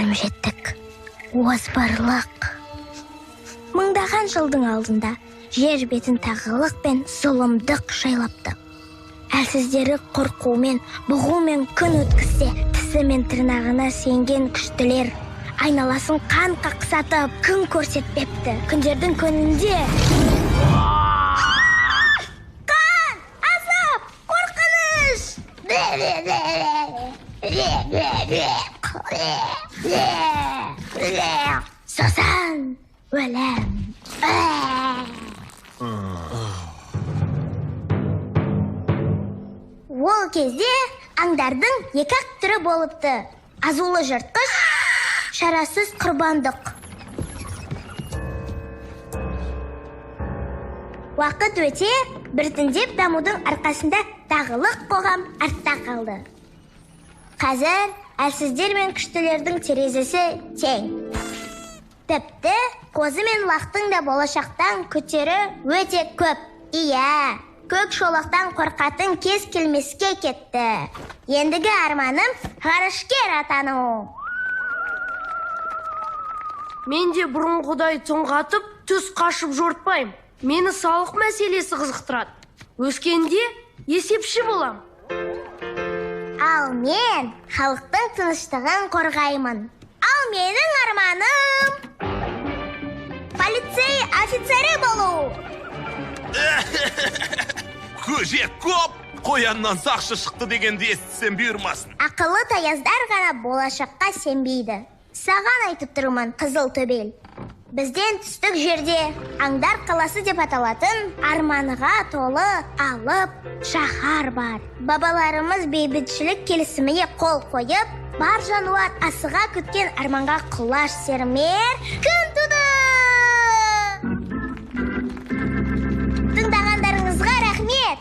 келем жеттік. Озбырлық. Мыңдаған жылдың алдында жер бетін тағылық пен зұлымдық жайлапты. Әлсіздері қорқумен, бұғумен күн өткізсе, тісі мен тырнағына сенген күштілер айналасын қан қақсатып, күн көрсетпепті. Күндердің күнінде қан, азап, қорқыныш. Сосан өлем. Ол кезде аңдардың екі-ақ түрі болыпты. Азулы жыртқыш, шарасыз құрбандық. Уақыт өте, біртіндеп дамудың арқасында тағылық қоғам артта қалды. Қазір әлсіздер мен күштілердің терезесі тең. Тіпті қозы мен лақтың да болашақтан күтері өте көп. Ия, көк шолақтан қорқатын кез келмеске кетті. Ендігі арманым ғарышкер атану. Мен де бұрынғыдай тоңғатып, түс қашып жортпайым. Мені салық мәселесі қызықтырады. Өскенде есепші болам. Ал мен халықтың тыныштығын қорғаймын. Ал менің арманым полицей офицері болу. Көже көп, қояннан сақшы шықты дегенді естісем бұйырмасын. Ақылы таяздар ғана болашаққа сенбейді. Саған айтып тұрмын, қызыл төбел. Бізден түстік жерде аңдар қаласы деп аталатын арманыға толы алып шаһар бар. Бабаларымыз бейбітшілік келісіміне қол қойып, бар жануар асыға күткен арманға құлаш сермер күн туды. Тыңдағандарыңызға рахмет.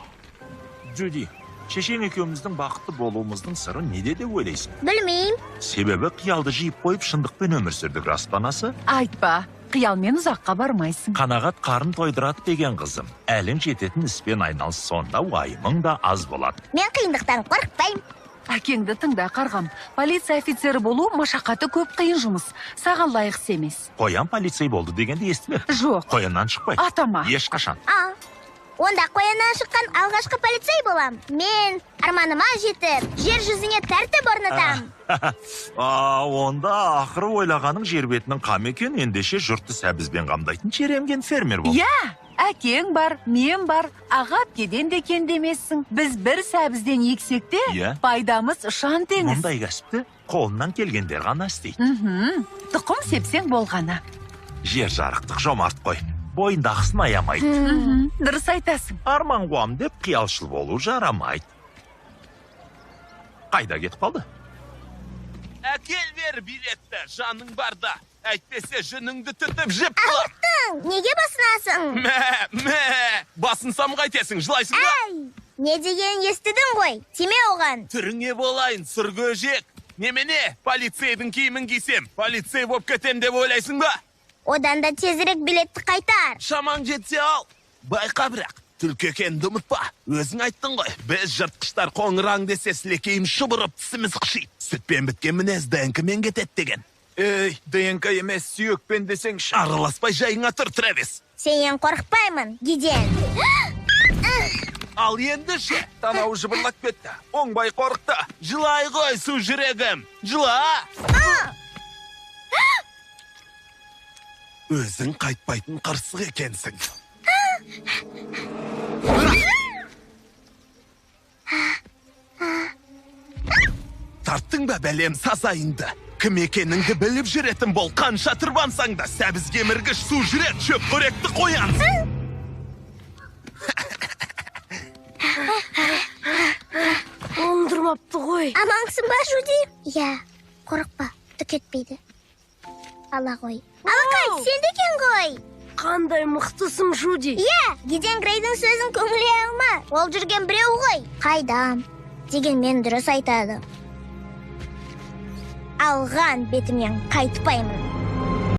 Джуди, шешең екеуміздің бақытты болуымыздың сыры неде деп ойлайсың? Білмеймін. Себебі қиялды жиып қойып шындықпен өмір сүрдік, рас па анасы? Айтпа, қиялмен ұзаққа бармайсың. Қанағат қарын тойдырады деген қызым. Әлің жететін іспен айналыс, сонда уайымың да аз болады. Мен қиындықтан қорықпаймын. Әкеңді тыңда, қарғам. Полиция офицері болу машақаты көп қиын жұмыс. Саған лайық емес. Қоян полицей болды дегенді естіме? Жоқ. Қояннан шықпай. Атама. Ешқашан. Онда қояннан шыққан алғашқы полицей болам. Мен арманыма жетіп, жер жүзіне тәртіп орнатам. Онда ақыры ойлағаның жер бетінің қам екен, ендеше жұртты сәбізбен қамдайтын черемген фермер бол. Я, әкең бар, мен бар, аға әпкеден де кем демессің. Біз бір сәбізден ексекте, пайдамыз ұшан теңіз. Мұндай кәсіпті қолынан келгендер ғана істейді. Тұқым сепсең болғаны. Жер жарықтық жомарт қой. Бойындағысын аямайды. Дұрыс айтасың. Арман қуам деп қиялшыл болу жарамайды. Қайда кетіп қалды? Әкел бер билетті, жаның барда. Әйтпесе жүніңді түтіп жіп қылып. Ақтың, неге басынасың? Басынсам қайтесің, жылайсың ба? Не деген естідің ғой, тиме оған. Түріңе болайын, сүргөжек. Немене, полицейдің киімін кисем, полицей боп кетем деп ойлайсың ба? Одан да тезірек билетті қайтар. Шамаң жетсе ал. Байқа бірақ, түлкі екенді ұмытпа. Өзің айттың ғой, біз жыртқыштар қоңыраң десе сілекейім шұбырып, тісіміз қышиды. Сүтпен біткен мінез ДНК-мен кетеді деген. Ей, ДНК емес, сүйекпен десеңші. Араласпай жайыңа тұр, Трэвис. Сенен қорықпаймын, Гиден. Ал енді ше, Танау жыбырлап кетті. Оңбай қорықты. жылай ғой, су жүрегім. Жыла! Өзің қайтпайтын қырсық екенсің. Тарттың ба бәлем сазайынды? Кім екеніңді біліп жүретін бол, қанша тұрбансаң да, сәбіз кеміргіш су жүрек шөп қоректі қоян. Оңдырмапты ғой. Амаңсың ба, Жуди? Я, қорықпа, түк етпейді. Ала ғой. Алақай, сен де екен ғой. Қандай мықтысың, Жуди. Я, Гиден Грейдің сөзін көңіле алма. Ол жүрген біреу ғой. Қайдам, деген мен дұрыс айтады. Алған бетімнен қайтпаймын.